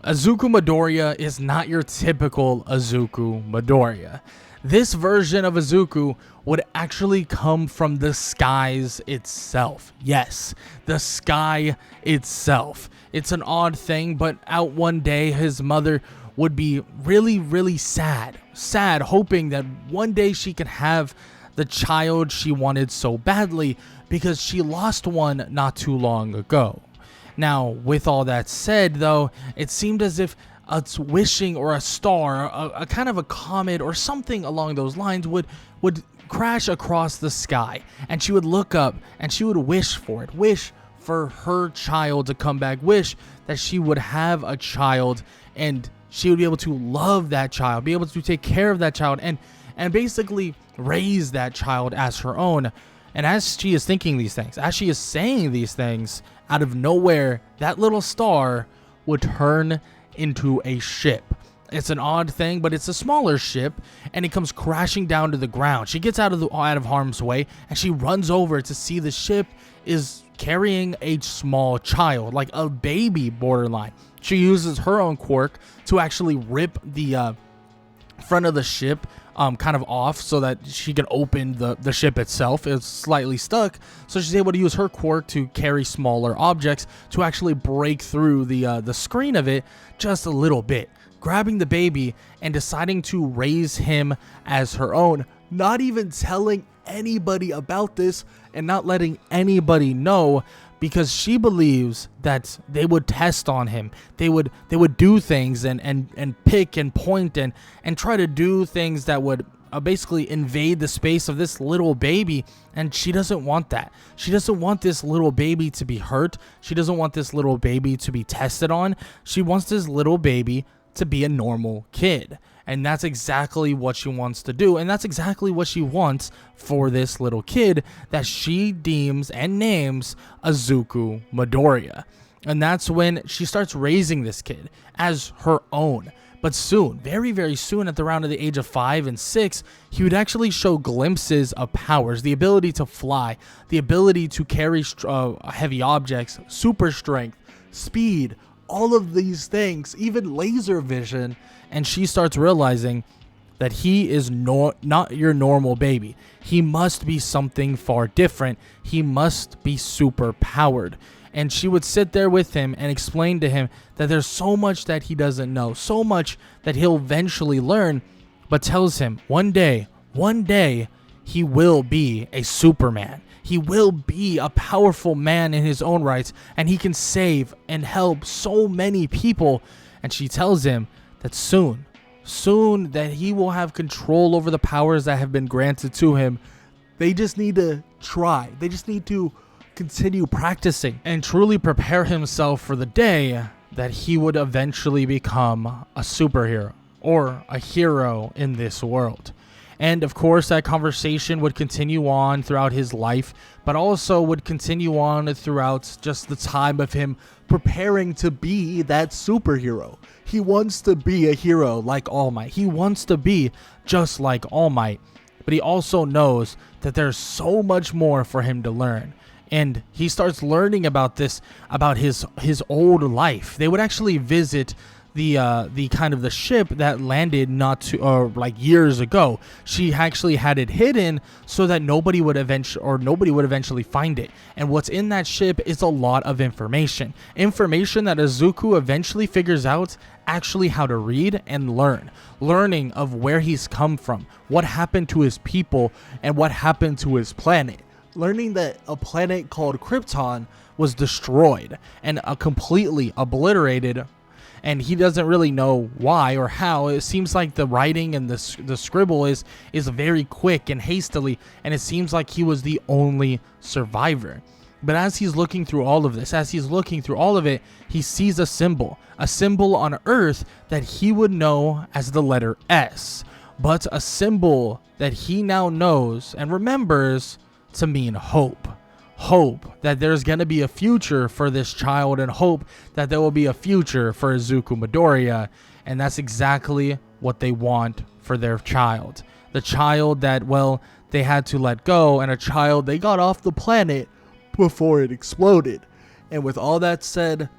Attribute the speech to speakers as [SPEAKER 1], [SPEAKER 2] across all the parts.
[SPEAKER 1] Izuku Midoriya is not your typical Izuku Midoriya. This version of Izuku would actually come from the skies itself. Yes, the sky itself. It's an odd thing, but out one day, his mother would be really sad, hoping that one day she could have the child she wanted so badly because she lost one not too long ago. Now, with all that said, though, it seemed as if a wishing or a star, a kind of a comet or something along those lines would crash across the sky, and she would look up and she would wish for it, wish for her child to come back, wish that she would have a child and she would be able to love that child, be able to take care of that child, and basically raise that child as her own. And as she is thinking these things, as she is saying these things, out of nowhere, that little star would turn into a ship. It's an odd thing, but it's a smaller ship, and it comes crashing down to the ground. She gets out of harm's way, and she runs over to see the ship is carrying a small child, like a baby borderline. She uses her own quirk to actually rip the front of the ship kind of off so that she can open the ship itself. It's slightly stuck, so she's able to use her quirk to carry smaller objects to actually break through the screen of it just a little bit, grabbing the baby and deciding to raise him as her own, not even telling anybody about this and not letting anybody know, because she believes that they would test on him. They would do things and pick and point and try to do things that would basically invade the space of this little baby, and she doesn't want that. She doesn't want this little baby to be hurt. She doesn't want this little baby to be tested on. She wants this little baby to be a normal kid. And that's exactly what she wants to do. And that's exactly what she wants for this little kid that she deems and names Izuku Midoriya. And that's when she starts raising this kid as her own. But soon, very soon, at around the age of 5 and 6, he would actually show glimpses of powers, the ability to fly, the ability to carry heavy objects, super strength, speed, all of these things, even laser vision. And she starts realizing that he is not your normal baby. He must be something far different. He must be super powered. And she would sit there with him and explain to him that there's so much that he doesn't know, so much that he'll eventually learn, but tells him one day, he will be a Superman. He will be a powerful man in his own rights, and he can save and help so many people. And she tells him that soon that he will have control over the powers that have been granted to him. They just need to try. They just need to continue practicing and truly prepare himself for the day that he would eventually become a superhero or a hero in this world. And of course, that conversation would continue on throughout his life, but also would continue on throughout just the time of him preparing to be that superhero. He wants to be a hero like All Might. He wants to be just like All Might, but he also knows that there's so much more for him to learn. And he starts learning about this, about his old life. They would actually visit the kind of the ship that landed like years ago. She actually had it hidden so that nobody would eventually find it. And what's in that ship is a lot of information that Izuku eventually figures out actually how to read and learning of where he's come from, what happened to his people, and what happened to his planet. Learning that a planet called Krypton was destroyed and completely obliterated, and he doesn't really know why or how. It seems like the writing and the scribble is very quick and hastily, and it seems like he was the only survivor. But as he's looking through all of it, he sees a symbol on Earth that he would know as the letter S, but a symbol that he now knows and remembers to mean hope. Hope that there's going to be a future for this child, and hope that there will be a future for Izuku Midoriya. And that's exactly what they want for their child. The child that, well, they had to let go, and a child they got off the planet before it exploded. And with all that said,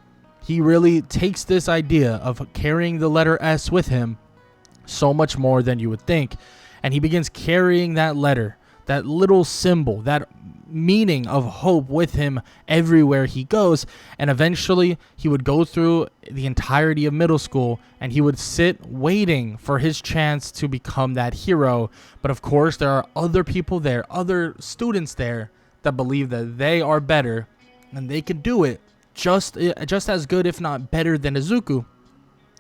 [SPEAKER 1] he really takes this idea of carrying the letter S with him so much more than you would think. And he begins carrying that letter, that little symbol, that meaning of hope with him everywhere he goes. And eventually he would go through the entirety of middle school and he would sit waiting for his chance to become that hero. But of course, there are other people there, other students there that believe that they are better and they can do it just as good, if not better, than Izuku.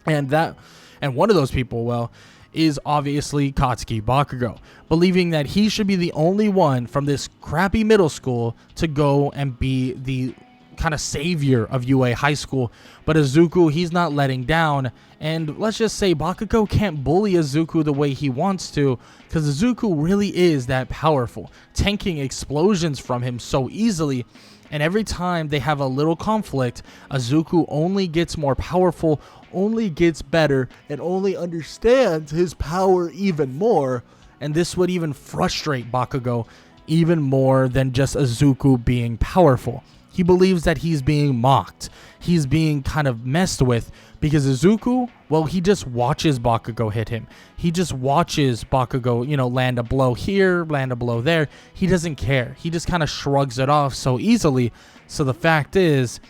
[SPEAKER 1] And one of those people, well, is obviously Katsuki Bakugo, believing that he should be the only one from this crappy middle school to go and be the kind of savior of UA High School. But Izuku, he's not letting down, and let's just say Bakugo can't bully Izuku the way he wants to, because Izuku really is that powerful, tanking explosions from him so easily. And every time they have a little conflict, Izuku only gets more powerful, only gets better, and only understands his power even more. And this would even frustrate Bakugo even more than just Izuku being powerful. He believes that he's being mocked. He's being kind of messed with because Izuku, well, he just watches Bakugo hit him. He just watches Bakugo, land a blow here, land a blow there. He doesn't care. He just kind of shrugs it off so easily. So the fact is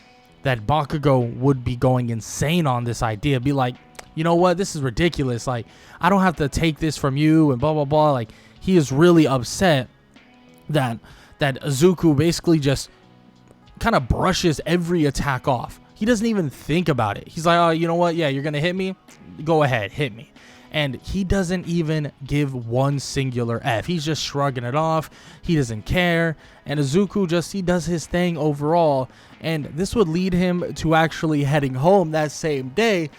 [SPEAKER 1] that Bakugo would be going insane on this idea. Be like, you know what? This is ridiculous. Like, I don't have to take this from you and blah, blah, blah. Like, he is really upset that Izuku basically just kind of brushes every attack off. He doesn't even think about it. He's like, oh, you know what? Yeah, you're going to hit me? Go ahead, hit me. And he doesn't even give one singular F. He's just shrugging it off. He doesn't care. And Izuku he does his thing overall. And this would lead him to actually heading home that same day.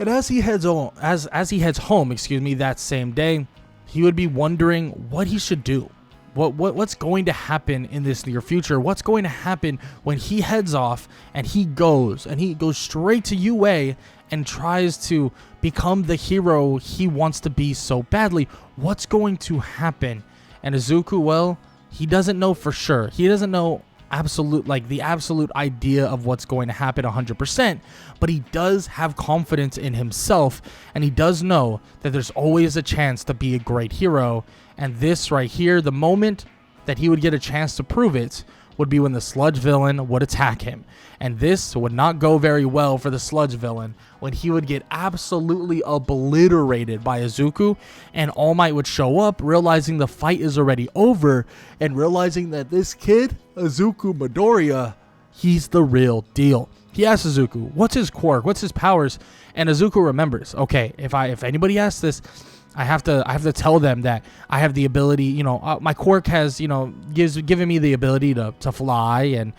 [SPEAKER 1] And as he heads home, that same day, he would be wondering what he should do. What's going to happen in this near future? What's going to happen when he heads off and he goes straight to UA and tries to become the hero he wants to be so badly? What's going to happen? And Izuku, well, he doesn't know for sure. He doesn't know the absolute idea of what's going to happen 100%, but he does have confidence in himself, and he does know that there's always a chance to be a great hero. And this right here, the moment that he would get a chance to prove it, would be when the sludge villain would attack him. And this would not go very well for the sludge villain, when he would get absolutely obliterated by Izuku, and All Might would show up, realizing the fight is already over, and realizing that this kid, Izuku Midoriya, he's the real deal. He asks Izuku, what's his quirk? What's his powers? And Izuku remembers, okay, if anybody asks this, I have to tell them that I have the ability, my quirk has, given me the ability to fly and,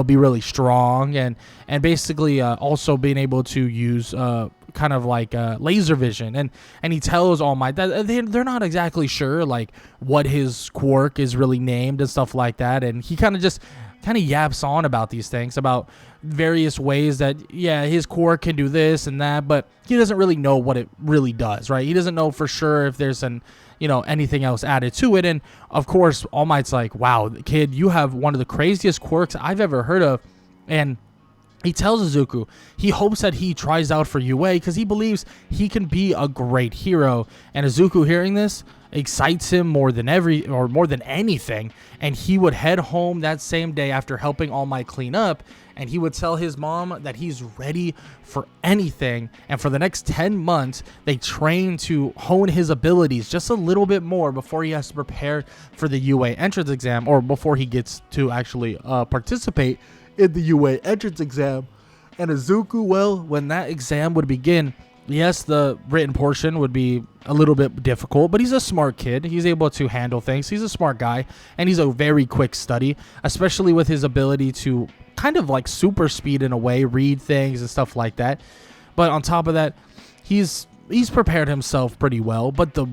[SPEAKER 1] be really strong and basically also being able to use kind of like laser vision. And he tells All Might that they're not exactly sure like what his quirk is really named and stuff like that. And he kind of yaps on about these things, about various ways that, yeah, his quirk can do this and that, but he doesn't really know what it really does, right? He doesn't know for sure if there's anything else added to it. And of course, All Might's like, wow, kid, you have one of the craziest quirks I've ever heard of. And he tells Izuku he hopes that he tries out for UA because he believes he can be a great hero. And Izuku, hearing this, excites him more than anything, and he would head home that same day after helping All Might clean up, and he would tell his mom that he's ready for anything. And for the next 10 months, they train to hone his abilities just a little bit more before he has to prepare for the UA entrance exam, or before he gets to actually participate in the UA entrance exam. And Izuku, well, when that exam would begin, yes, the written portion would be a little bit difficult, but he's a smart kid. He's able to handle things. He's a smart guy, and he's a very quick study, especially with his ability to kind of like super speed in a way, read things and stuff like that. But on top of that, he's he's prepared himself pretty well, but the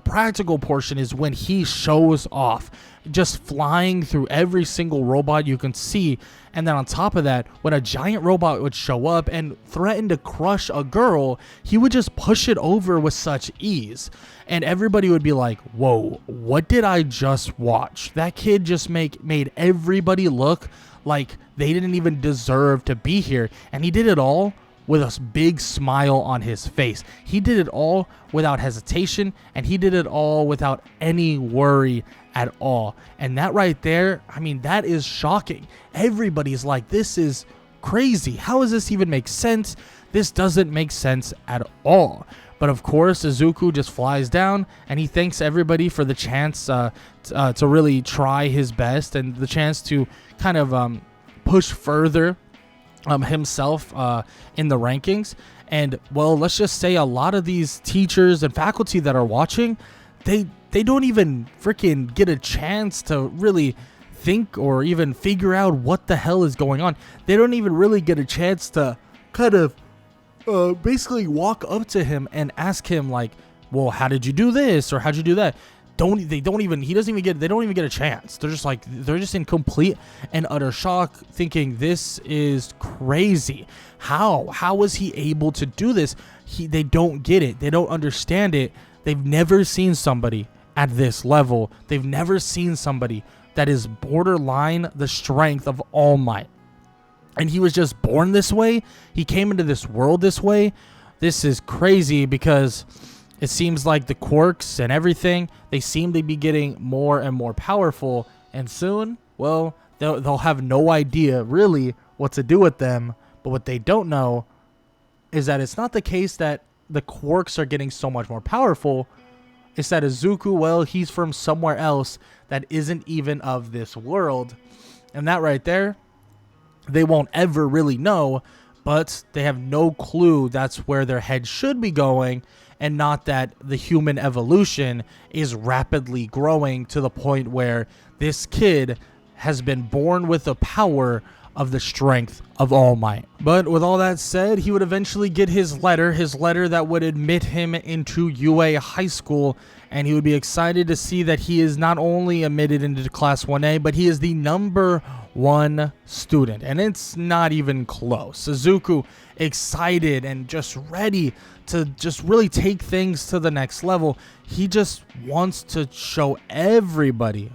[SPEAKER 1] practical portion is when he shows off, just flying through every single robot you can see. And then on top of that, when a giant robot would show up and threaten to crush a girl, he would just push it over with such ease. And everybody would be like, whoa, what did I just watch? That kid just made everybody look like they didn't even deserve to be here. And he did it all with a big smile on his face. He did it all without hesitation, and he did it all without any worry at all. And that right there, I mean, that is shocking. Everybody's like, this is crazy. How does this even make sense? This doesn't make sense at all. But of course, Izuku just flies down, and he thanks everybody for the chance to really try his best, and the chance to kind of push further himself in the rankings. And well, let's just say a lot of these teachers and faculty that are watching, they don't even freaking get a chance to really think or even figure out what the hell is going on. They don't even really get a chance to kind of basically walk up to him and ask him like, well, how did you do this, or how'd you do that? They don't even get a chance. They're just in complete and utter shock, thinking this is crazy. How was he able to do this? They don't get it. They don't understand it. They've never seen somebody at this level. They've never seen somebody that is borderline the strength of All Might. And he was just born this way. He came into this world this way. This is crazy, because it seems like the quirks and everything, they seem to be getting more and more powerful. And soon, well, they'll have no idea really what to do with them. But what they don't know is that it's not the case that the quirks are getting so much more powerful. It's that Izuku, well, he's from somewhere else that isn't even of this world. And that right there, they won't ever really know, but they have no clue that's where their head should be going, and not that the human evolution is rapidly growing to the point where this kid has been born with the power of the strength of All Might. But with all that said, he would eventually get his letter that would admit him into UA High School, and he would be excited to see that he is not only admitted into Class 1A, but he is the number 1 student, and it's not even close. Izuku excited and just ready to just really take things to the next level. He just wants to show everybody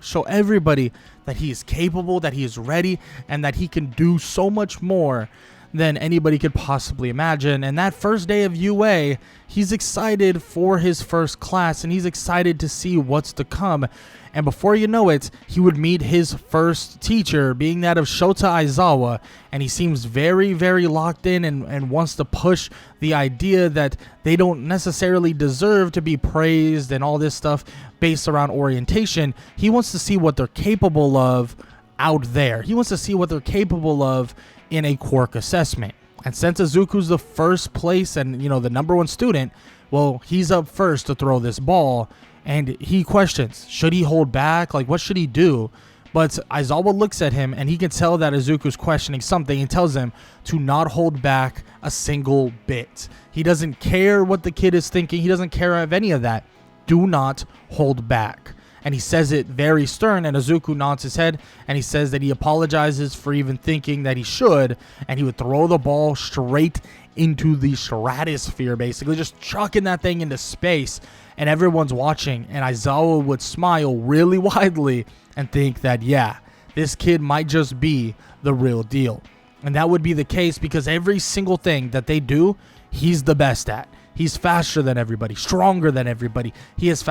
[SPEAKER 1] that he is capable, that he is ready, and that he can do so much more than anybody could possibly imagine. And that first day of UA, he's excited for his first class, and he's excited to see what's to come. And before you know it, he would meet his first teacher, being that of Shota Aizawa, and he seems very, very locked in and wants to push the idea that they don't necessarily deserve to be praised and all this stuff based around orientation. He wants to see what they're capable of out there. He wants to see what they're capable of in a quirk assessment. And since Izuku's the first place and, the number 1 student, well, he's up first to throw this ball. And he questions, should he hold back? Like, what should he do? But Aizawa looks at him, and he can tell that Izuku's questioning something. He tells him to not hold back a single bit. He doesn't care what the kid is thinking. He doesn't care of any of that. Do not hold back. And he says it very stern, and Izuku nods his head, and he says that he apologizes for even thinking that he should, and he would throw the ball straight into the stratosphere, basically, just chucking that thing into space. And everyone's watching, and Aizawa would smile really widely and think that, yeah, this kid might just be the real deal. And that would be the case, because every single thing that they do, he's the best at. He's faster than everybody, stronger than everybody. He has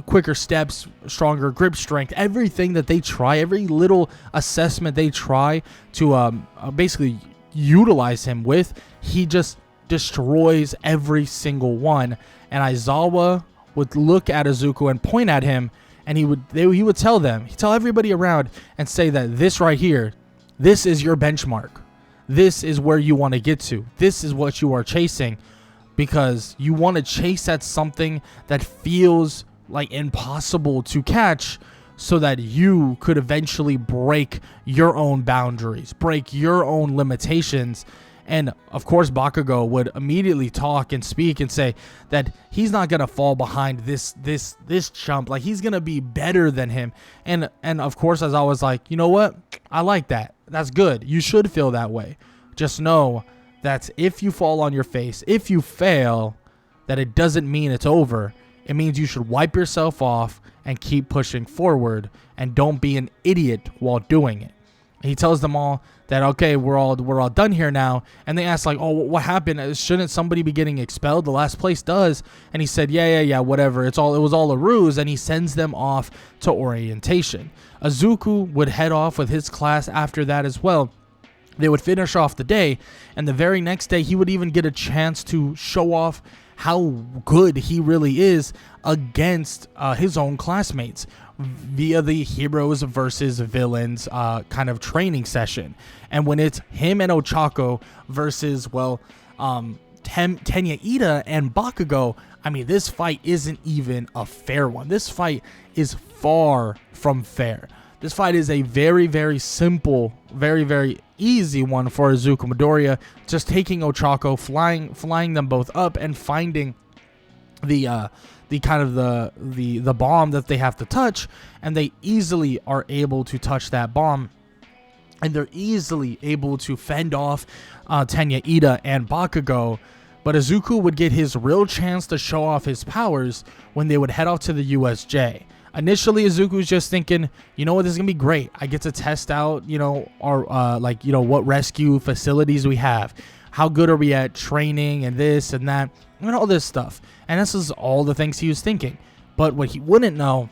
[SPEAKER 1] quicker steps, stronger grip strength. Everything that they try, every little assessment they try to basically utilize him with, he just destroys every single one. And Aizawa would look at Izuku and point at him, and he would tell everybody around and say that this right here, this is your benchmark. This is where you want to get to. This is what you are chasing, because you want to chase at something that feels like impossible to catch, so that you could eventually break your own boundaries, break your own limitations, And of course, Bakugo would immediately talk and speak and say that he's not gonna fall behind this chump. Like, he's gonna be better than him. And of course, as I was like, you know what? I like that. That's good. You should feel that way. Just know that if you fall on your face, if you fail, that it doesn't mean it's over. It means you should wipe yourself off and keep pushing forward, and don't be an idiot while doing it. He tells them all that, okay, we're all done here now. And they ask, like, oh, what happened? Shouldn't somebody be getting expelled? The last place does. And he said, yeah, whatever. It was all a ruse. And he sends them off to orientation. Izuku would head off with his class after that as well. They would finish off the day, and the very next day he would even get a chance to show off how good he really is against his own classmates via the heroes versus villains kind of training session. And when it's him and Ochako versus, well, Tenya Ida and Bakugo, I mean, this fight isn't even a fair one. This fight is far from fair. This fight is a very, very simple, very, very easy one for Izuku Midoriya, just taking Ochako, flying them both up, and finding the bomb that they have to touch, and they easily are able to touch that bomb, and they're easily able to fend off Tenya Ida and Bakugo. But Izuku would get his real chance to show off his powers when they would head off to the USJ. Initially, Izuku's just thinking, you know what, this is going to be great. I get to test out, our, what rescue facilities we have. How good are we at training and this and that and all this stuff. And this is all the things he was thinking. But what he wouldn't know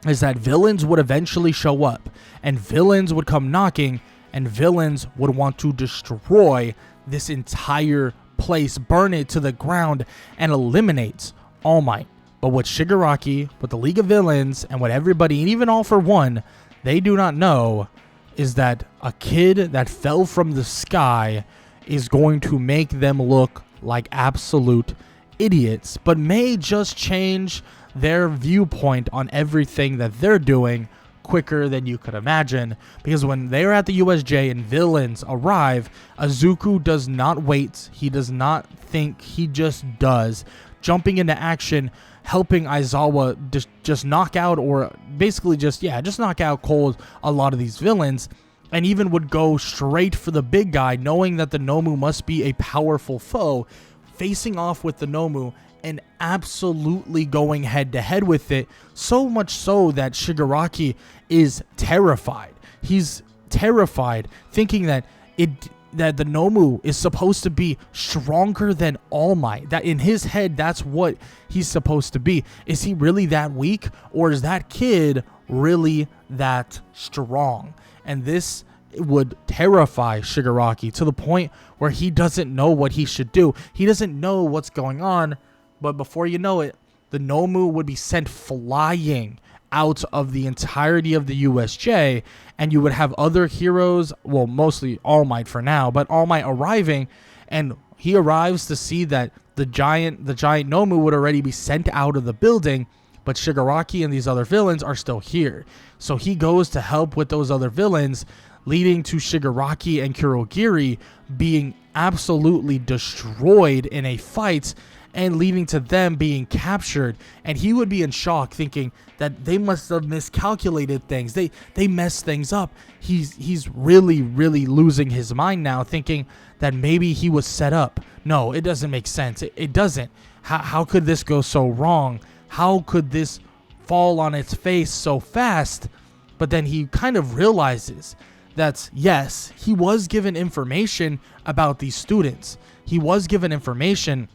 [SPEAKER 1] is that villains would eventually show up, and villains would come knocking, and villains would want to destroy this entire place, burn it to the ground, and eliminate All Might. But what Shigaraki, what the League of Villains, and what everybody, and even All for One, they do not know is that a kid that fell from the sky is going to make them look like absolute idiots, but may just change their viewpoint on everything that they're doing quicker than you could imagine. Because when they're at the USJ and villains arrive, Izuku does not wait. He does not think. He just does. Jumping into action, helping Aizawa just knock out, or basically just knock out cold a lot of these villains, and even would go straight for the big guy, knowing that the Nomu must be a powerful foe, facing off with the Nomu and absolutely going head to head with it, so much so that Shigaraki is terrified. He's terrified, thinking that the Nomu is supposed to be stronger than All Might. That in his head, that's what he's supposed to be. Is he really that weak, or is that kid really that strong? And this would terrify Shigaraki to the point where he doesn't know what he should do. He doesn't know what's going on, but before you know it, the Nomu would be sent flying out of the entirety of the USJ, and you would have other heroes, well, mostly All Might for now, but All Might arriving, and he arrives to see that the giant Nomu would already be sent out of the building, but Shigaraki and these other villains are still here. So he goes to help with those other villains, leading to Shigaraki and Kurogiri being absolutely destroyed in a fight, and leading to them being captured. And he would be in shock, thinking that they must have miscalculated things. They messed things up. He's really, really losing his mind now, thinking that maybe he was set up. No, it doesn't make sense. It doesn't. How could this go so wrong? How could this fall on its face so fast? But then he kind of realizes that, yes, he was given information about these students. He was given information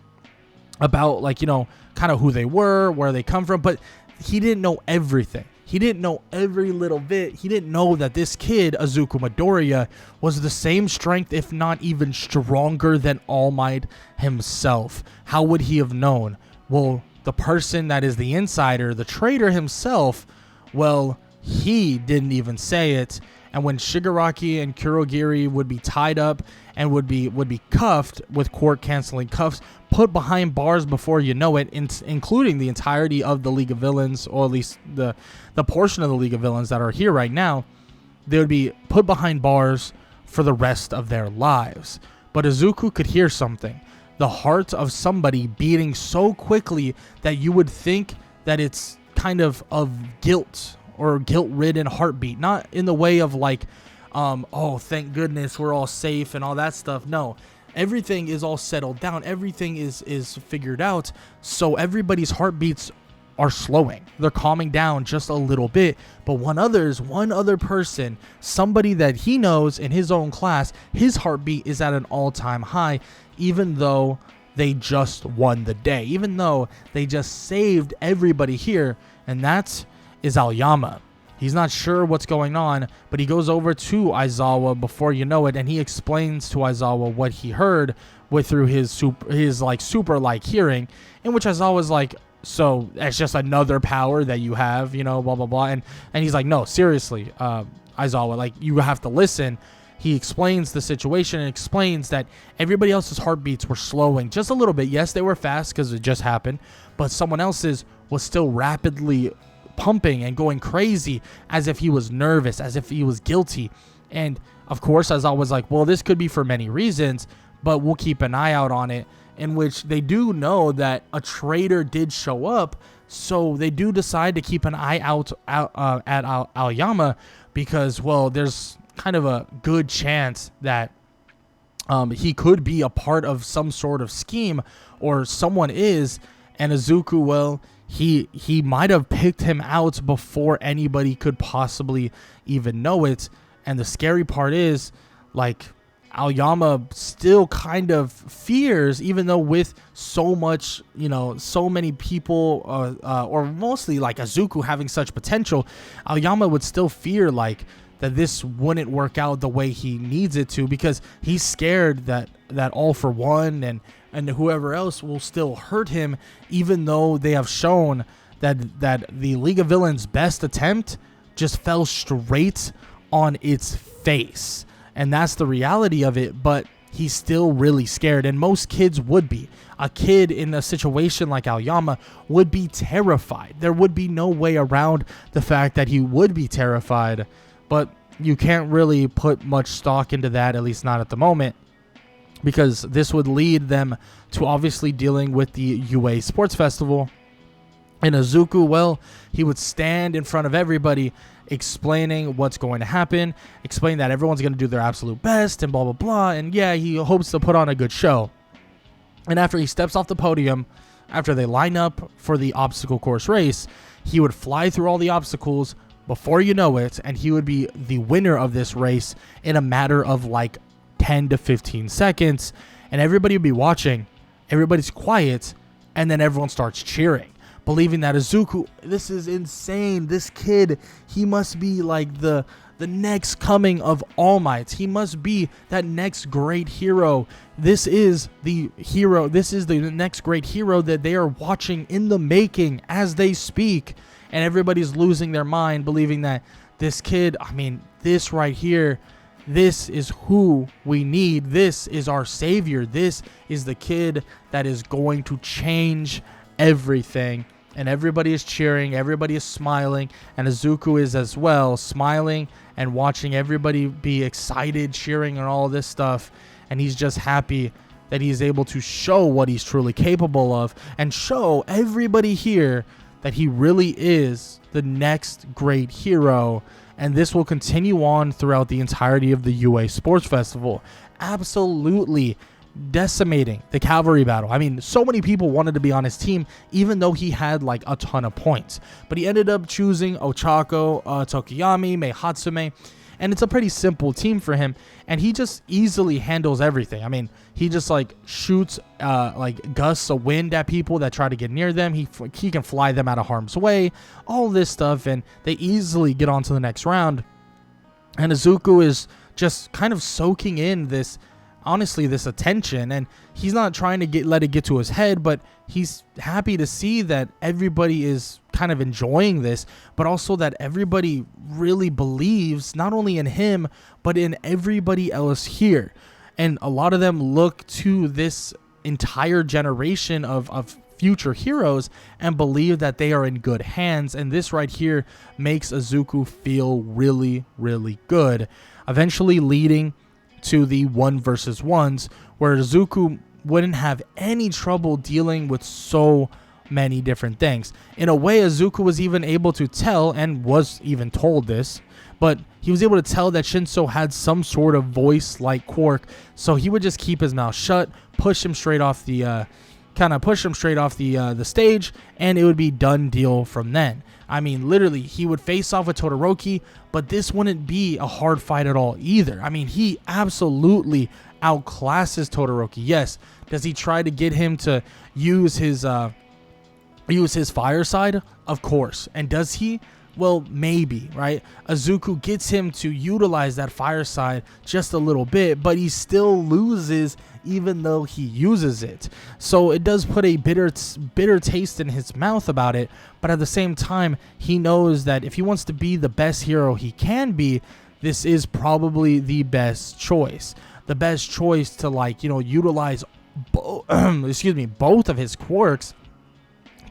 [SPEAKER 1] about, kind of who they were, where they come from, but he didn't know everything. He didn't know every little bit. He didn't know that this kid, Izuku Midoriya, was the same strength, if not even stronger than All Might himself. How would he have known? Well, the person that is the insider, the traitor himself, well, he didn't even say it. And when Shigaraki and Kurogiri would be tied up and would be cuffed with court-canceling cuffs, put behind bars before you know it, including the entirety of the League of Villains, or at least the portion of the League of Villains that are here right now, they would be put behind bars for the rest of their lives. but Izuku could hear something. The heart of somebody beating so quickly that you would think that it's kind of guilt or guilt-ridden heartbeat. Not in the way of like, oh, thank goodness we're all safe and all that stuff. No, everything is all settled down. Everything is figured out. So everybody's heartbeats are slowing. They're calming down just a little bit. But one other person, somebody that he knows in his own class, his heartbeat is at an all-time high, even though they just won the day, even though they just saved everybody here, and that is Aoyama. He's not sure what's going on, but he goes over to Aizawa before you know it, and he explains to Aizawa what he heard through his super hearing, in which Aizawa's like, so that's just another power that you have, you know, blah blah blah, and he's like, no, seriously, Aizawa, like, you have to listen. He explains the situation and explains that everybody else's heartbeats were slowing just a little bit. Yes, they were fast because it just happened, but someone else's was still rapidly pumping and going crazy, as if he was nervous, as if he was guilty. And of course, as I was like, well, this could be for many reasons, but we'll keep an eye out on it, in which they do know that a traitor did show up, so they do decide to keep an eye out at Aoyama, because, well, there's kind of a good chance that he could be a part of some sort of scheme, or someone is, and Izuku, well, he might have picked him out before anybody could possibly even know it. And the scary part is, like, Aoyama still kind of fears, even though with so much, you know, so many people, or mostly like Izuku having such potential, Aoyama would still fear, like, that this wouldn't work out the way he needs it to, because he's scared that All For One and whoever else will still hurt him, even though they have shown that the League of Villains' best attempt just fell straight on its face. And that's the reality of it, but he's still really scared, and most kids would be. A kid in a situation like Aoyama would be terrified. There would be no way around the fact that he would be terrified, but you can't really put much stock into that, at least not at the moment, because this would lead them to obviously dealing with the UA Sports Festival. And Izuku, well, he would stand in front of everybody explaining what's going to happen, explaining that everyone's going to do their absolute best and blah, blah, blah. And yeah, he hopes to put on a good show. And after he steps off the podium, after they line up for the obstacle course race, he would fly through all the obstacles before you know it, and he would be the winner of this race in a matter of like 10 to 15 seconds. And everybody would be watching. Everybody's quiet, and then everyone starts cheering, believing that Izuku, this is insane. This kid, he must be like the next coming of All Might. He must be that next great hero. This is the hero. This is the next great hero that they are watching in the making as they speak. And everybody's losing their mind, believing that this kid, I mean, this right here, this is who we need. This is our savior. This is the kid that is going to change everything. And everybody is cheering, everybody is smiling, and Izuku is as well, smiling and watching everybody be excited, cheering, and all this stuff. And he's just happy that he's able to show what he's truly capable of, and show everybody here that he really is the next great hero. And this will continue on throughout the entirety of the UA Sports Festival, absolutely decimating the cavalry battle. I mean, so many people wanted to be on his team, even though he had like a ton of points. But he ended up choosing Ochako, Tokiyami, Mei Hatsume, and it's a pretty simple team for him. And he just easily handles everything. I mean, he just like shoots like gusts of wind at people that try to get near them. He can fly them out of harm's way, all this stuff, and they easily get on to the next round. And Izuku is just kind of soaking in this, honestly, this attention, and he's not trying to let it get to his head, but he's happy to see that everybody is kind of enjoying this, but also that everybody really believes not only in him, but in everybody else here. And a lot of them look to this entire generation of future heroes and believe that they are in good hands, and this right here makes Izuku feel really, really good, eventually leading to the 1 versus 1s, where Izuku wouldn't have any trouble dealing with so many different things. In a way, Izuku was even able to tell, and was even told this, but he was able to tell that Shinso had some sort of voice-like quirk, so he would just keep his mouth shut, push him straight off the stage, and it would be done deal from then. I mean, literally, he would face off with Todoroki, but this wouldn't be a hard fight at all either. I mean, he absolutely outclasses Todoroki. Yes, does he try to get him to use his fire side? Of course. And does he? Well, maybe, right? Izuku gets him to utilize that fire side just a little bit, but he still loses even though he uses it. So it does put a bitter taste in his mouth about it, but at the same time, he knows that if he wants to be the best hero he can be, this is probably the best choice. The best choice to, like, you know, utilize both of his quirks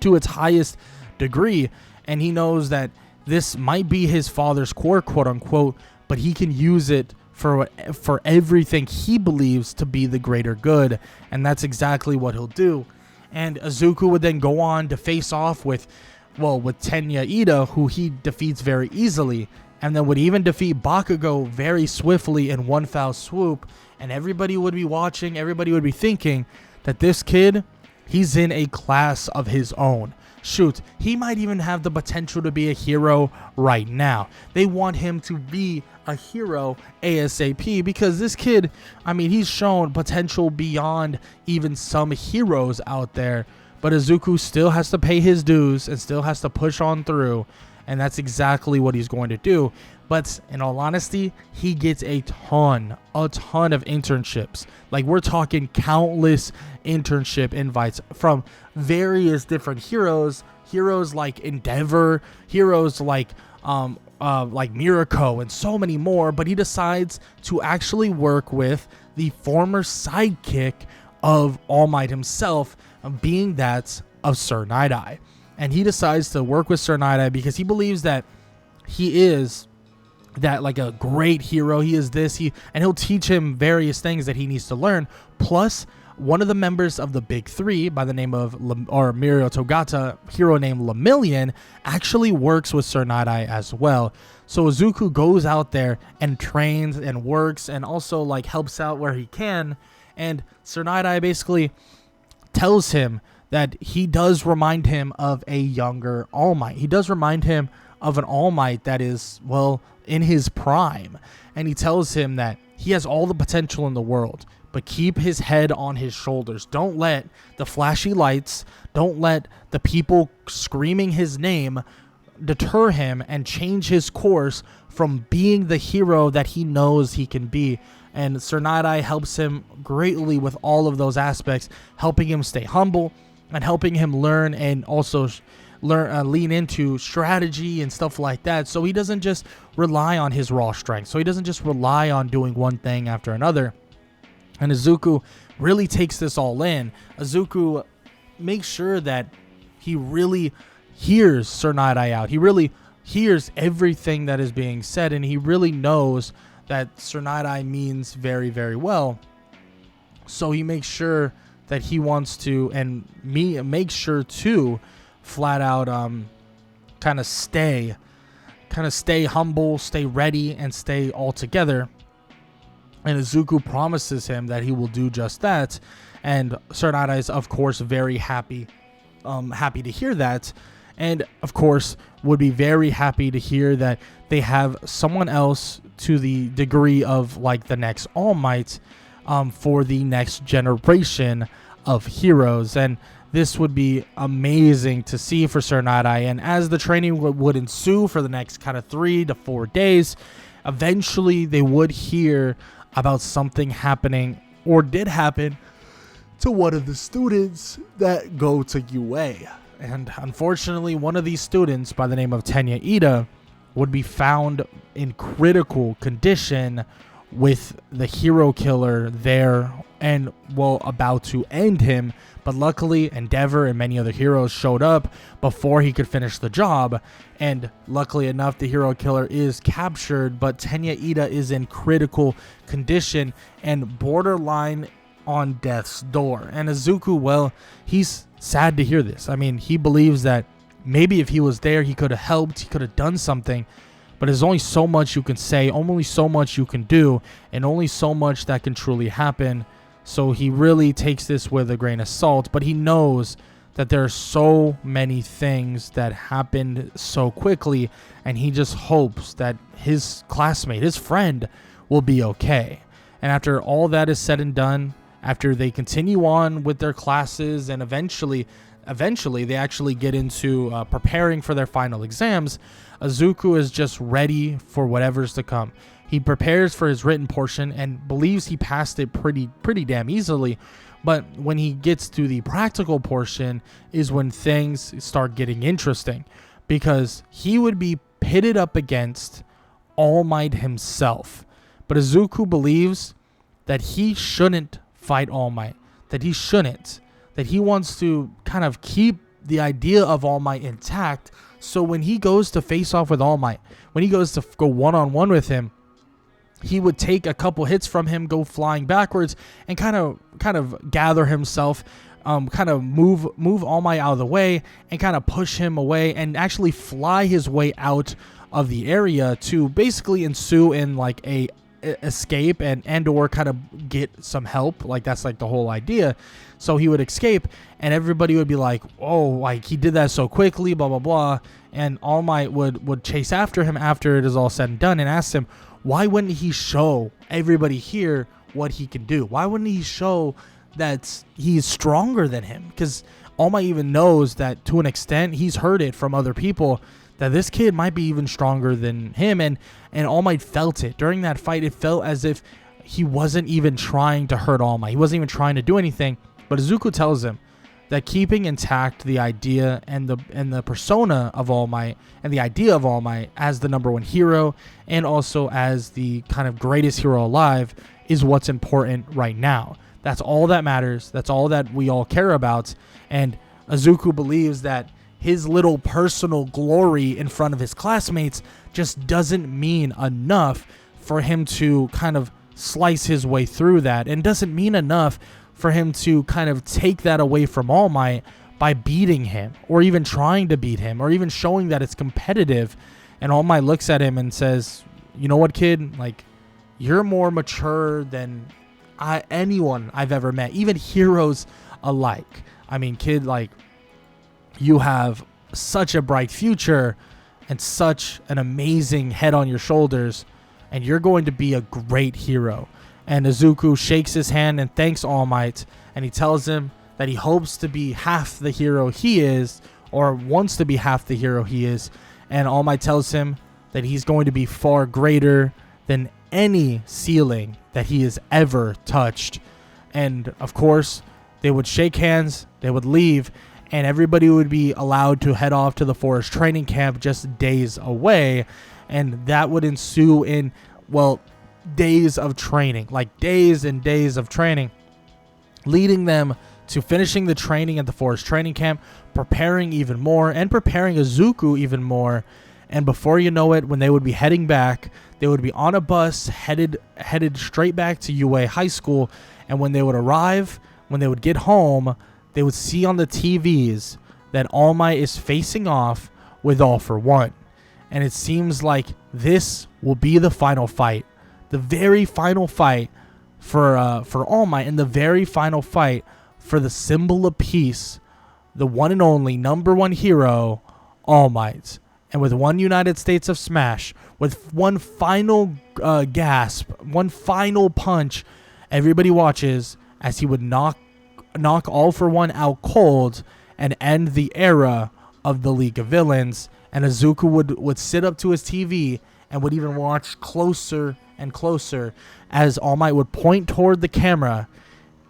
[SPEAKER 1] to its highest degree. And he knows that this might be his father's quirk, quote unquote, but he can use it for everything he believes to be the greater good, and that's exactly what he'll do. And Izuku would then go on to face off with Tenya Ida, who he defeats very easily, and then would even defeat Bakugo very swiftly in one foul swoop. And everybody would be watching, everybody would be thinking that this kid, he's in a class of his own. Shoot, he might even have the potential to be a hero right now. They want him to be a hero ASAP because this kid, I mean, he's shown potential beyond even some heroes out there. But Izuku still has to pay his dues and still has to push on through. And that's exactly what he's going to do. But in all honesty, he gets a ton of internships. Like, we're talking countless internship invites from various different heroes like Endeavor, heroes like Mirako, and so many more. But he decides to actually work with the former sidekick of All Might himself, being that of Sir Nighteye. And he decides to work with Sir Nighteye because he believes that he is that, like, a great hero. He is this, and he'll teach him various things that he needs to learn. Plus, one of the members of the Big Three, by the name of Mirio Togata, hero named Lemillion, actually works with Sir Nighteye as well. So Izuku goes out there and trains and works and also, like, helps out where he can. And Sir Nighteye basically tells him that he does remind him of a younger All Might. He does remind him of an All Might that is, well, in his prime. And he tells him that he has all the potential in the world, but keep his head on his shoulders. Don't let the flashy lights, don't let the people screaming his name deter him and change his course from being the hero that he knows he can be. And Sir Nighteye helps him greatly with all of those aspects, helping him stay humble and helping him learn and also lean into strategy and stuff like that. So he doesn't just rely on his raw strength. So he doesn't just rely on doing one thing after another. And Izuku really takes this all in. Izuku makes sure that he really hears Sir Nighteye out. He really hears everything that is being said, and he really knows that Sir Nighteye means very, very well. So he makes sure that he wants to, and make sure to, flat out kind of stay humble, stay ready, and stay all together. And Izuku promises him that he will do just that. And Sir Nighteye is, of course, very happy to hear that. And, of course, would be very happy to hear that they have someone else to the degree of, like, the next All Might for the next generation of heroes. And this would be amazing to see for Sir Nighteye. And as the training would ensue for the next kind of 3 to 4 days, eventually they would hear about something happening, or did happen, to one of the students that go to UA. And unfortunately, one of these students, by the name of Tenya Ida, would be found in critical condition with the hero killer there and, well, about to end him. But luckily, Endeavor and many other heroes showed up before he could finish the job. And luckily enough, the hero killer is captured, but Tenya Ida is in critical condition and borderline on death's door. And Izuku, well, he's sad to hear this. I mean, he believes that maybe if he was there, he could have helped, he could have done something. But there's only so much you can say, only so much you can do, and only so much that can truly happen. So he really takes this with a grain of salt, but he knows that there are so many things that happened so quickly, and he just hopes that his classmate, his friend, will be okay. And after all that is said and done, after they continue on with their classes and eventually they actually get into preparing for their final exams, Izuku is just ready for whatever's to come. He prepares for his written portion and believes he passed it pretty damn easily. But when he gets to the practical portion is when things start getting interesting, because he would be pitted up against All Might himself. But Izuku believes that he shouldn't fight All Might, that he wants to kind of keep the idea of All Might intact. So when he goes to face off with All Might, when he goes to go one-on-one with him, he would take a couple hits from him, go flying backwards, and kind of gather himself, kind of move All Might out of the way, and kind of push him away, and actually fly his way out of the area to basically ensue in like a escape and or kind of get some help. Like, that's like the whole idea. So he would escape, and everybody would be like, oh, like he did that so quickly, blah blah blah. And All Might would chase after him after it is all said and done, and ask him, why wouldn't he show everybody here what he can do? Why wouldn't he show that he's stronger than him? Because All Might even knows that to an extent, he's heard it from other people, that this kid might be even stronger than him. And All Might felt it. During that fight, it felt as if he wasn't even trying to hurt All Might. He wasn't even trying to do anything. But Izuku tells him that keeping intact the idea and the persona of All Might, and the idea of All Might as the number one hero and also as the kind of greatest hero alive is what's important right now. That's all that matters. That's all that we all care about. And Izuku believes that his little personal glory in front of his classmates just doesn't mean enough for him to kind of slice his way through that, and doesn't mean enough for him to kind of take that away from All Might by beating him, or even trying to beat him, or even showing that it's competitive. And All Might looks at him and says, you know what, kid, like, you're more mature than anyone I've ever met, even heroes alike. I mean, kid, like, you have such a bright future and such an amazing head on your shoulders, and you're going to be a great hero. And Izuku shakes his hand and thanks All Might, and he tells him that he hopes to be half the hero he is, or wants to be half the hero he is. And All Might tells him that he's going to be far greater than any ceiling that he has ever touched. And of course, they would shake hands, they would leave, and everybody would be allowed to head off to the forest training camp just days away. And that would ensue in, well, days of training, like days and days of training, leading them to finishing the training at the forest training camp, preparing even more, and preparing Izuku even more. And before you know it, when they would be heading back, they would be on a bus headed straight back to UA High School. And when they would arrive, when they would get home, they would see on the TVs that All Might is facing off with All For One. And it seems like this will be the final fight, the very final fight for All Might, and the very final fight for the symbol of peace, the one and only number one hero, All Might. And with one United States of Smash, with one final gasp, one final punch, everybody watches as he would knock All For One out cold and end the era of the League of Villains. And Izuku would sit up to his TV and would even watch closer and closer as All Might would point toward the camera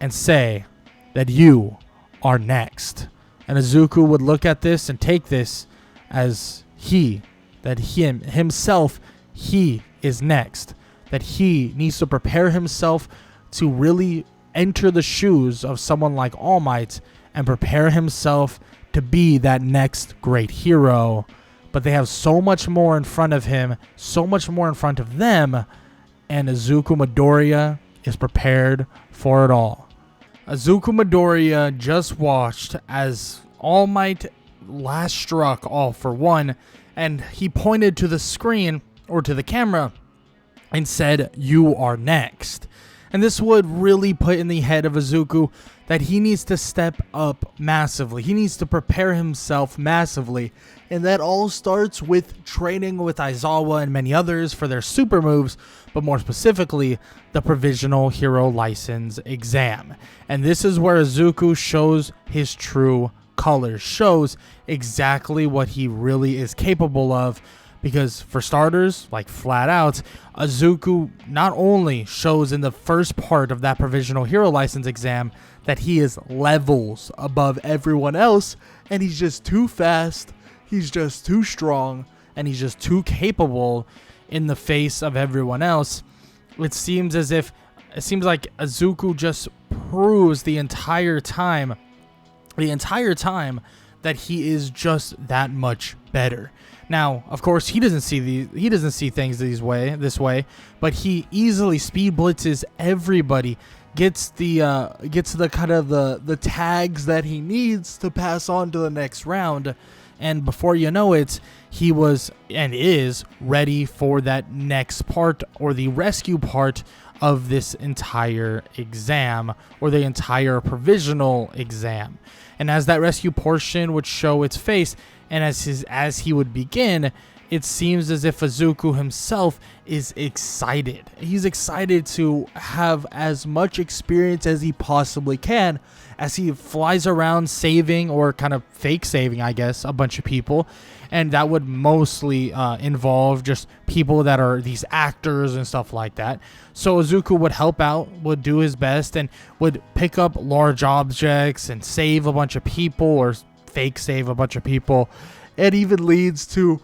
[SPEAKER 1] and say that you are next. And Izuku would look at this and take this as himself, he is next. that he needs to prepare himself to really enter the shoes of someone like All Might and prepare himself to be that next great hero. But they have so much more in front of him, so much more in front of them, and Izuku Midoriya is prepared for it all. Izuku Midoriya just watched as All Might last struck All for One, and he pointed to the screen or to the camera and said, "You are next." And this would really put in the head of Izuku that he needs to step up massively. He needs to prepare himself massively. And that all starts with training with Aizawa and many others for their super moves, but more specifically, the Provisional Hero License exam. And this is where Izuku shows his true colors, shows exactly what he really is capable of. Because for starters, like flat out, Izuku not only shows in the first part of that Provisional Hero License exam that he is levels above everyone else, and he's just too fast, he's just too strong, and he's just too capable in the face of everyone else. It seems like Izuku just proves the entire time that he is just that much better. Now, of course, he doesn't see things this way, but he easily speed blitzes everybody, gets the kind of the tags that he needs to pass on to the next round, and before you know it, he was and is ready for that next part, or the rescue part of this entire exam, or the entire provisional exam. And as that rescue portion would show its face, and as he would begin, it seems as if Izuku himself is excited. He's excited to have as much experience as he possibly can as he flies around saving, or kind of fake saving, I guess, a bunch of people. And that would mostly involve just people that are these actors and stuff like that. So Izuku would help out, would do his best, and would pick up large objects and save a bunch of people, or fake save a bunch of people. It even leads to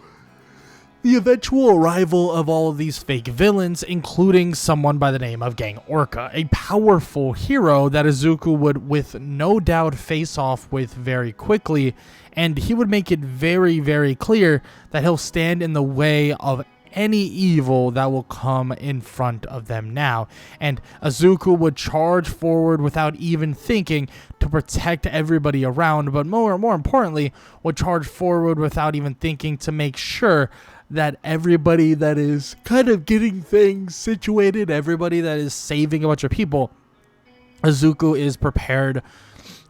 [SPEAKER 1] the eventual arrival of all of these fake villains, including someone by the name of Gang Orca, a powerful hero that Izuku would with no doubt face off with very quickly, and he would make it very, very clear that he'll stand in the way of any evil that will come in front of them now. And Izuku would charge forward without even thinking to protect everybody around, but more importantly, would charge forward without even thinking to make sure that everybody that is kind of getting things situated, everybody that is saving a bunch of people, Izuku is prepared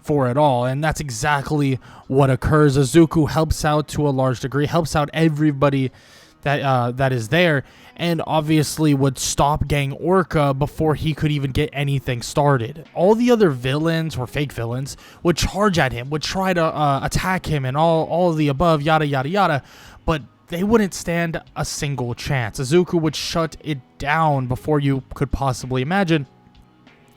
[SPEAKER 1] for it all. And that's exactly what occurs. Izuku helps out to a large degree, helps out everybody that is there, and obviously would stop Gang Orca before he could even get anything started. All the other villains, or fake villains, would charge at him, would try to attack him, and all of the above, yada yada yada, but they wouldn't stand a single chance. Izuku would shut it down before you could possibly imagine,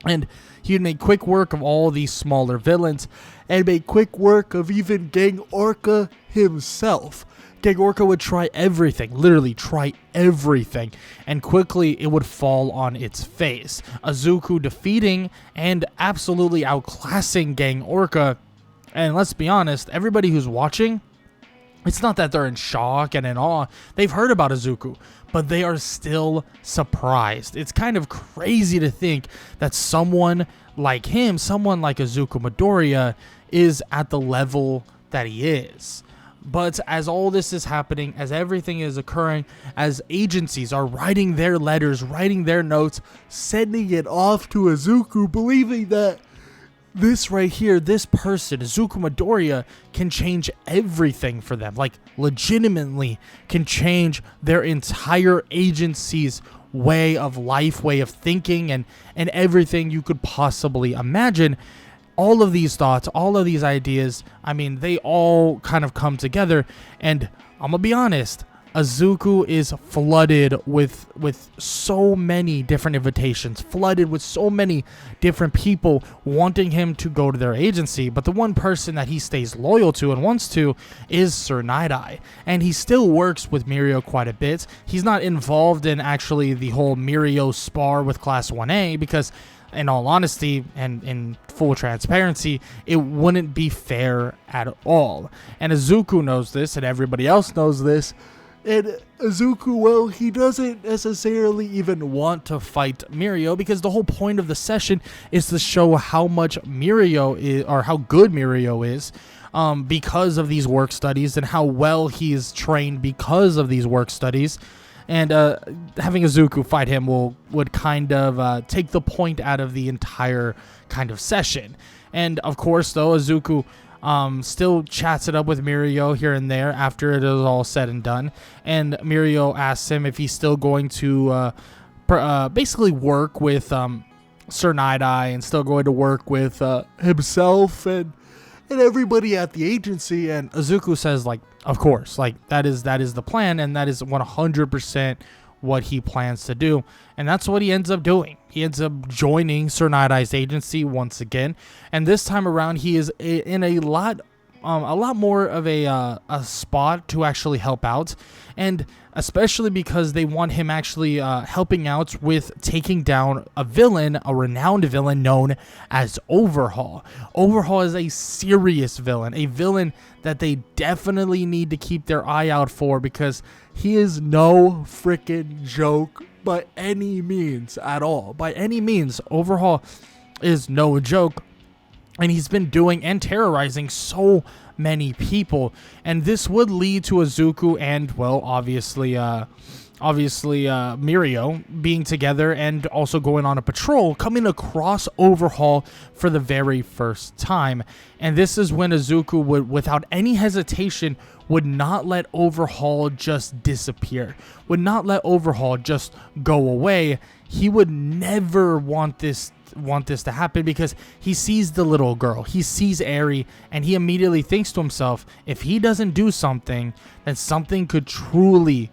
[SPEAKER 1] and he'd make quick work of all these smaller villains, and make quick work of even Gang Orca himself. Gang Orca would try everything, literally try everything, and quickly it would fall on its face. Izuku defeating and absolutely outclassing Gang Orca, and let's be honest, everybody who's watching, it's not that they're in shock and in awe. They've heard about Izuku, but they are still surprised. It's kind of crazy to think that someone like him, someone like Izuku Midoriya, is at the level that he is. But as all this is happening, as everything is occurring, as agencies are writing their letters, writing their notes, sending it off to Izuku, believing that this right here, this person, Izuku Midoriya, can change everything for them. Like, legitimately can change their entire agency's way of life, way of thinking, and everything you could possibly imagine. All of these thoughts, all of these ideas, I mean, they all kind of come together, and I'm gonna be honest, Izuku is flooded with so many different invitations, flooded with so many different people wanting him to go to their agency. But the one person that he stays loyal to and wants to is Sir Nighteye. And he still works with Mirio quite a bit. He's not involved in actually the whole Mirio spar with Class 1A because, in all honesty and in full transparency, it wouldn't be fair at all. And Izuku knows this, and everybody else knows this. And Izuku, well, he doesn't necessarily even want to fight Mirio because the whole point of the session is to show how much Mirio is, or how good Mirio is, because of these work studies and how well he is trained because of these work studies. And having Izuku fight him would kind of take the point out of the entire kind of session. And of course, though, Izuku still chats it up with Mirio here and there after it is all said and done. And Mirio asks him if he's still going to basically work with Sir Nighteye and still going to work with himself and everybody at the agency. And Izuku says, like, of course, like that is the plan, and that is 100% what he plans to do. And that's what he ends up doing. He ends up joining Sir Nightheye's agency once again, and this time around he is in a lot more of a spot to actually help out, and especially because they want him actually helping out with taking down a renowned villain known as Overhaul. Overhaul is a serious villain, a villain that they definitely need to keep their eye out for because he is no freaking joke by any means at all. By any means, Overhaul is no joke. And he's been doing and terrorizing so many people. And this would lead to Izuku and, well, obviously Mirio being together and also going on a patrol, coming across Overhaul for the very first time. And this is when Izuku would, without any hesitation, would not let Overhaul just disappear, would not let Overhaul just go away. He would never want this to happen because he sees the little girl, he sees Eri, and he immediately thinks to himself, if he doesn't do something, then something could truly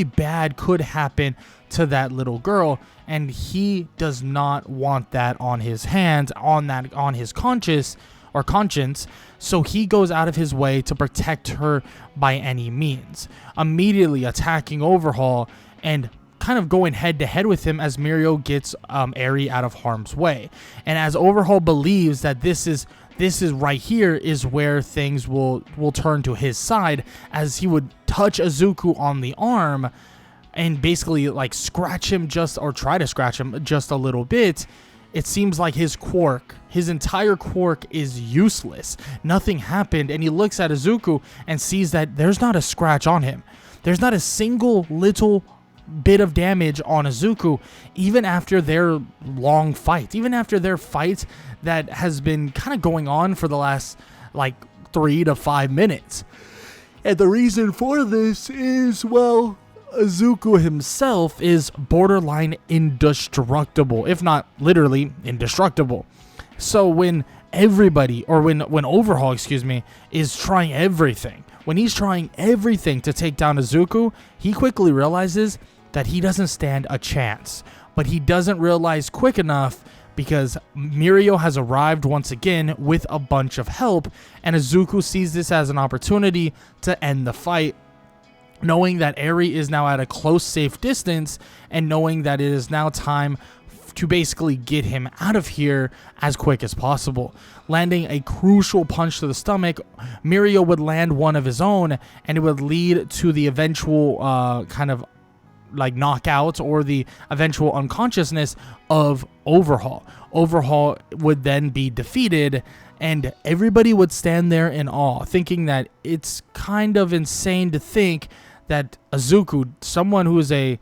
[SPEAKER 1] bad could happen to that little girl, and he does not want that on his hands, on his conscience. So he goes out of his way to protect her by any means, immediately attacking Overhaul and kind of going head to head with him as Mirio gets Eri out of harm's way. And as Overhaul believes that this is right here is where things will turn to his side, as he would touch Izuku on the arm and basically like scratch him try to scratch him just a little bit. It seems like his entire quirk is useless. Nothing happened, and he looks at Izuku and sees that there's not a scratch on him. There's not a single little bit of damage on Izuku, even after their long fight, even after their fight that has been kind of going on for the last like 3 to 5 minutes. And the reason for this is, well, Izuku himself is borderline indestructible, if not literally indestructible. So when Overhaul, is trying everything, when he's trying everything to take down Izuku, he quickly realizes that he doesn't stand a chance. But he doesn't realize quick enough because Mirio has arrived once again with a bunch of help, and Izuku sees this as an opportunity to end the fight, knowing that Eri is now at a close, safe distance, and knowing that it is now time to basically get him out of here as quick as possible. Landing a crucial punch to the stomach, Mirio would land one of his own, and it would lead to the eventual kind of like knockout or the eventual unconsciousness of Overhaul. Overhaul would then be defeated, and everybody would stand there in awe, thinking that it's kind of insane to think that Izuku, someone who is a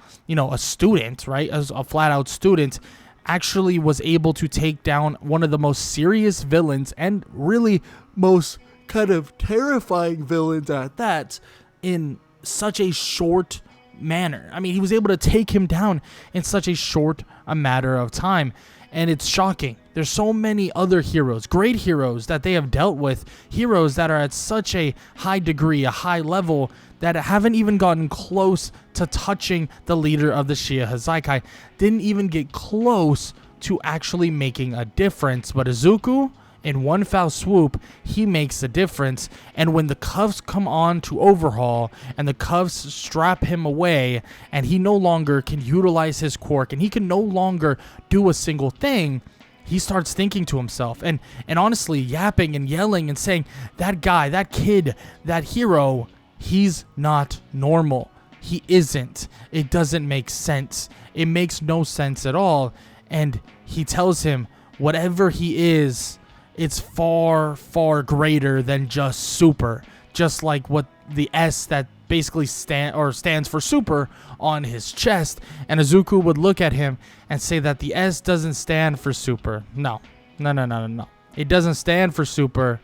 [SPEAKER 1] student, right, as a flat out student, actually was able to take down one of the most serious villains and really most kind of terrifying villains at that in such a short manner. I mean, he was able to take him down in such a short matter of time, and it's shocking There's so many other heroes, great heroes that they have dealt with, heroes that are at such a high degree, a high level, that haven't even gotten close to touching the leader of the Shiya Hazakai, didn't even get close to actually making a difference. But Izuku, in one foul swoop, he makes a difference. And when the cuffs come on to Overhaul and the cuffs strap him away and he no longer can utilize his quirk and he can no longer do a single thing, he starts thinking to himself and honestly yapping and yelling and saying, that guy, that kid, that hero, he's not normal. He isn't. It doesn't make sense. It makes no sense at all. And he tells him whatever he is, it's far, far greater than just super. Just like what the S that basically stands for super on his chest. And Izuku would look at him and say that the S doesn't stand for super. No. It doesn't stand for super.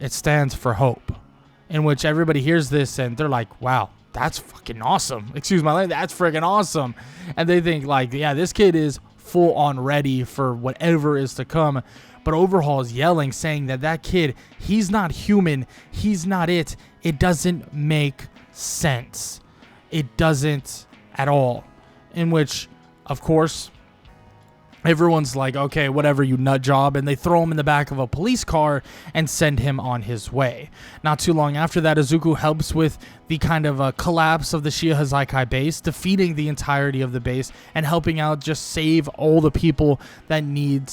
[SPEAKER 1] It stands for hope. In which everybody hears this and they're like, wow, that's fucking awesome. Excuse my language, that's freaking awesome. And they think like, yeah, this kid is full on ready for whatever is to come. But Overhaul is yelling, saying that that kid, he's not human. He's not it. It doesn't make sense. It doesn't at all. In which, of course, everyone's like, okay, whatever, you nut job. And they throw him in the back of a police car and send him on his way. Not too long after that, Izuku helps with the kind of collapse of the Shiya Hazakai base, defeating the entirety of the base and helping out just save all the people that need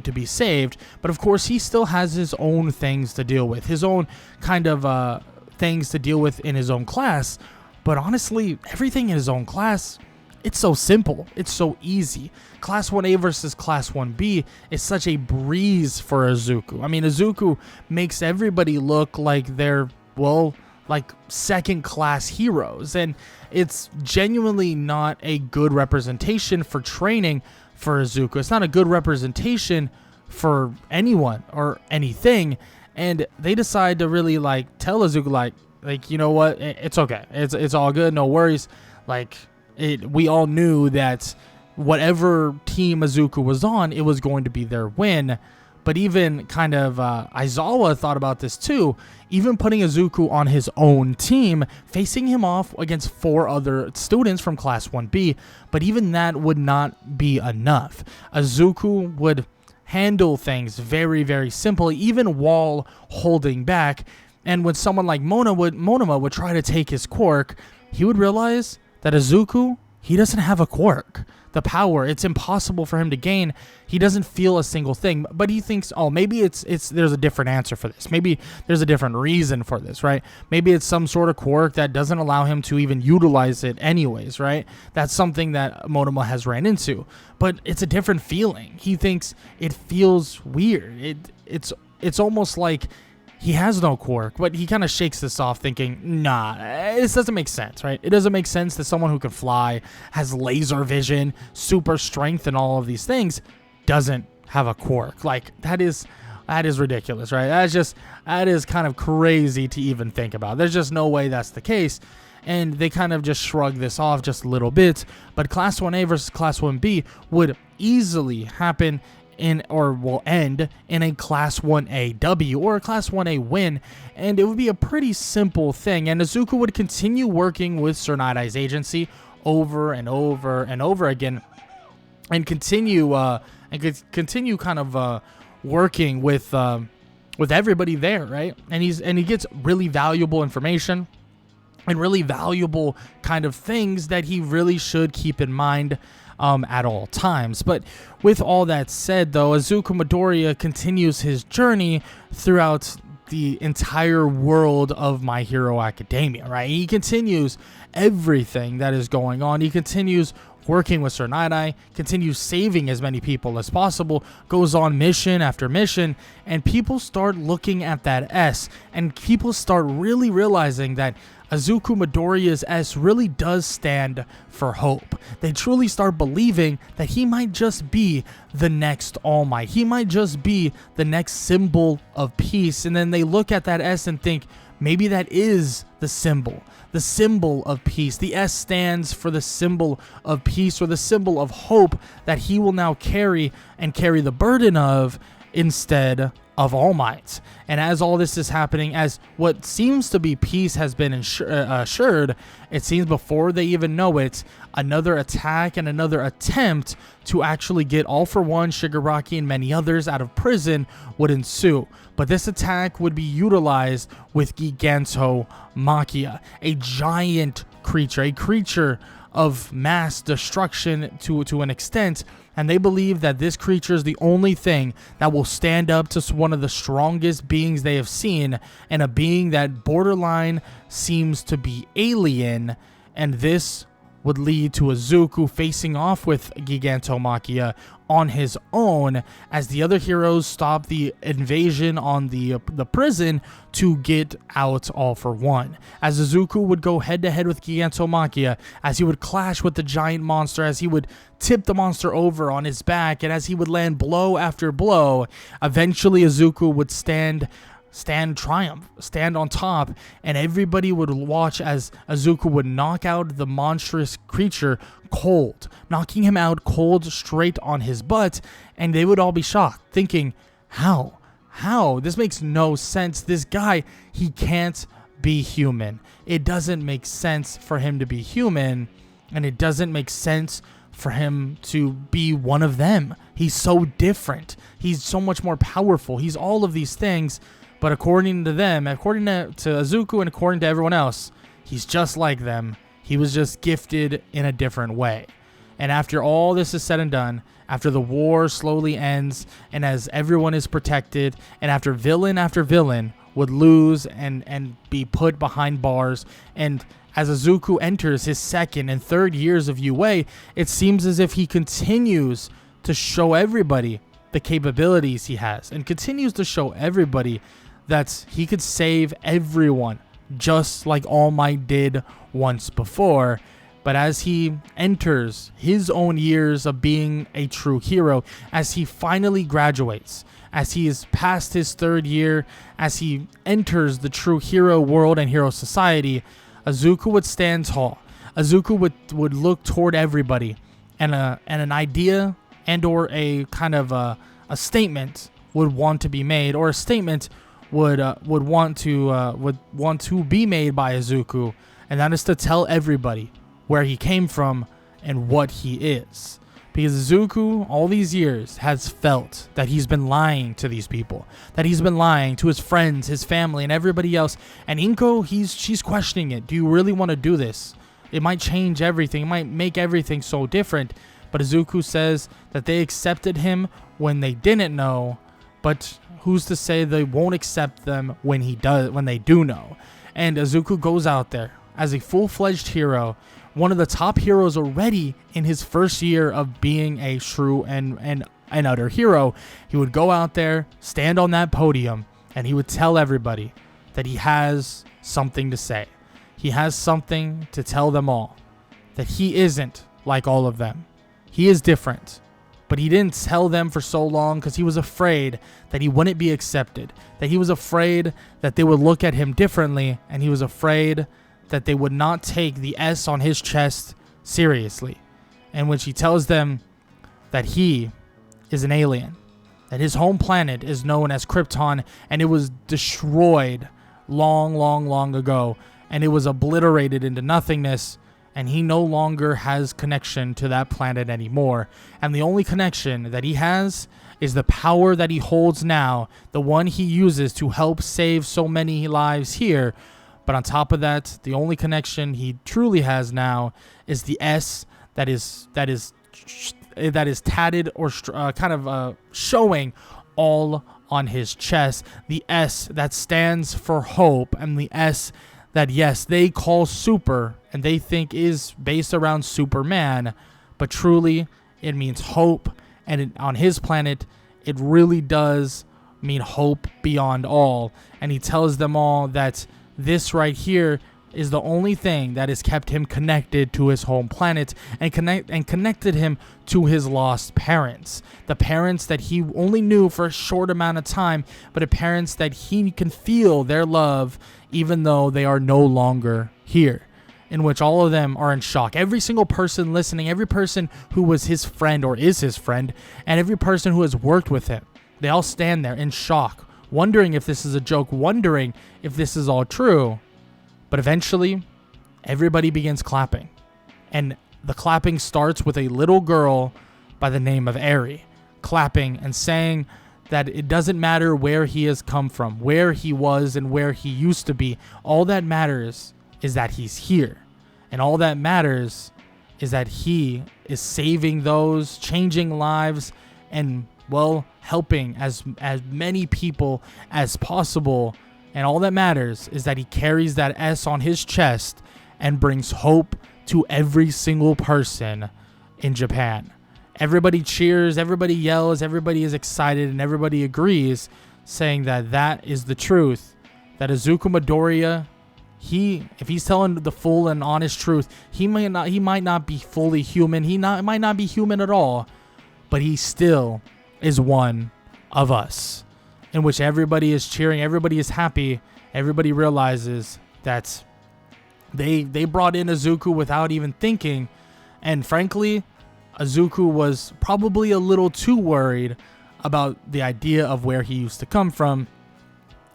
[SPEAKER 1] to be saved. But of course, he still has his own things to deal with, his own kind of things to deal with in his own class. But honestly, everything in his own class, it's so simple. It's so easy. Class 1A versus Class 1B is such a breeze for Izuku. I mean, Izuku makes everybody look like they're, well, like second-class heroes. And it's genuinely not a good representation for training for Izuku. It's not a good representation for anyone or anything. And they decide to really, like, tell Izuku, like you know what? It's okay. It's all good. No worries. Like, we all knew that whatever team Izuku was on, it was going to be their win. But even kind of Aizawa thought about this too, even putting Izuku on his own team, facing him off against 4 other students from Class 1B. But even that would not be enough. Izuku would handle things very, very simply, even while holding back. And when someone like Monoma would try to take his quirk, he would realize that Izuku, he doesn't have a quirk. The power, it's impossible for him to gain. He doesn't feel a single thing, but he thinks, oh, maybe there's a different answer for this. Maybe there's a different reason for this, right? Maybe it's some sort of quirk that doesn't allow him to even utilize it anyways, right? That's something that Monoma has ran into, but it's a different feeling. He thinks it feels weird. It's almost like he has no quirk, but he kind of shakes this off thinking, nah, this doesn't make sense, right? It doesn't make sense that someone who can fly, has laser vision, super strength, and all of these things doesn't have a quirk. Like, that is ridiculous, right? That is kind of crazy to even think about. There's just no way that's the case. And they kind of just shrug this off just a little bit. But Class 1A versus Class 1B would easily happen will end in a Class 1A W or a Class 1A win, and it would be a pretty simple thing. And Izuku would continue working with Sir Nightaye's agency over and over and over again, and continue kind of working with everybody there, right? And he gets really valuable information and really valuable kind of things that he really should keep in mind at all times. But with all that said, though, Izuku Midoriya continues his journey throughout the entire world of My Hero Academia, right? He continues everything that is going on. He continues working with Sir Nighteye, continues saving as many people as possible, goes on mission after mission, and people start looking at that S, and people start really realizing that Izuku Midoriya's S really does stand for hope. They truly start believing that he might just be the next All Might. He might just be the next symbol of peace. And then they look at that S and think, maybe that is the symbol of peace. The S stands for the symbol of peace, or the symbol of hope that he will now carry the burden of instead of All Might. And as all this is happening, as what seems to be peace has been assured, it seems before they even know it, another attack and another attempt to actually get All For One, Shigaraki, and many others out of prison would ensue. But this attack would be utilized with Gigantomachia, a giant creature, a creature of mass destruction to an extent, and they believe that this creature is the only thing that will stand up to one of the strongest beings they have seen, and a being that borderline seems to be alien, and this would lead to Izuku facing off with Gigantomachia on his own as the other heroes stop the invasion on the prison to get out All For One. As Izuku would go head to head with Gigantomachia, as he would clash with the giant monster, as he would tip the monster over on his back, and as he would land blow after blow, eventually Izuku would stand triumph, stand on top, and everybody would watch as Izuku would knock out the monstrous creature cold, knocking him out cold straight on his butt, and they would all be shocked, thinking, how? This makes no sense. This guy, he can't be human. It doesn't make sense for him to be human, and it doesn't make sense for him to be one of them. He's so different. He's so much more powerful. He's all of these things. But according to them, according to Izuku and according to everyone else, he's just like them. He was just gifted in a different way. And after all this is said and done, after the war slowly ends, and as everyone is protected, and after villain would lose and be put behind bars, and as Izuku enters his second and third years of UA, it seems as if he continues to show everybody the capabilities he has, and continues to show everybody that he could save everyone, just like All Might did once before. But as he enters his own years of being a true hero, as he finally graduates, as he is past his third year, as he enters the true hero world and hero society, Izuku would stand tall. Izuku would look toward everybody, and an idea and or a kind of a statement would want to be made, or a statement would want to be made by Izuku, and that is to tell everybody where he came from and what he is. Because Izuku, all these years, has felt that he's been lying to these people, that he's been lying to his friends, his family, and everybody else. And Inko, she's questioning it. Do you really want to do this? It might change everything. It might make everything so different. But Izuku says that they accepted him when they didn't know, but who's to say they won't accept them when they do know? And Izuku goes out there as a full-fledged hero, one of the top heroes already in his first year of being a true and utter hero. He would go out there, stand on that podium, and he would tell everybody that he has something to say. He has something to tell them all, that he isn't like all of them. He is different. But he didn't tell them for so long because he was afraid that he wouldn't be accepted, that he was afraid that they would look at him differently, and he was afraid that they would not take the S on his chest seriously. And when she tells them that he is an alien, that his home planet is known as Krypton, and it was destroyed long ago, and it was obliterated into nothingness, and he no longer has connection to that planet anymore. And the only connection that he has is the power that he holds now, the one he uses to help save so many lives here. But on top of that, the only connection he truly has now is the S that is tatted or showing all on his chest. The S that stands for hope, and the S that, yes, they call super and they think is based around Superman, but truly it means hope. And on his planet, it really does mean hope beyond all. And he tells them all that this right here is the only thing that has kept him connected to his home planet and connected him to his lost parents. The parents that he only knew for a short amount of time, but the parents that he can feel their love even though they are no longer here. In which all of them are in shock. Every single person listening, every person who was his friend or is his friend, and every person who has worked with him, they all stand there in shock, wondering if this is a joke, wondering if this is all true. But eventually, everybody begins clapping. And the clapping starts with a little girl by the name of Eri, clapping and saying that it doesn't matter where he has come from, where he was and where he used to be. All that matters is that he's here. And all that matters is that he is saving those, changing lives, and, well, helping as many people as possible. And all that matters is that he carries that S on his chest and brings hope to every single person in Japan. Everybody cheers, everybody yells, everybody is excited, and everybody agrees, saying that that is the truth. That Izuku Midoriya, if he's telling the full and honest truth, he might not be fully human. Might not be human at all, but he still is one of us. In which everybody is cheering, everybody is happy, everybody realizes that they brought in Izuku without even thinking, and frankly, Izuku was probably a little too worried about the idea of where he used to come from,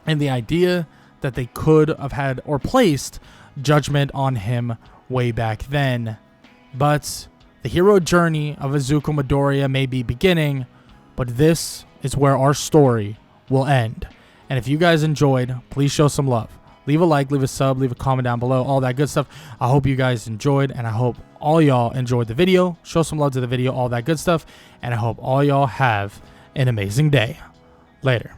[SPEAKER 1] and the idea that they could have had or placed judgment on him way back then. But the hero journey of Izuku Midoriya may be beginning, but this is where our story will end. And if you guys enjoyed, please show some love. Leave a like, leave a sub, leave a comment down below, all that good stuff. I hope you guys enjoyed, and I hope all y'all enjoyed the video. Show some love to the video, all that good stuff, and I hope all y'all have an amazing day. Later.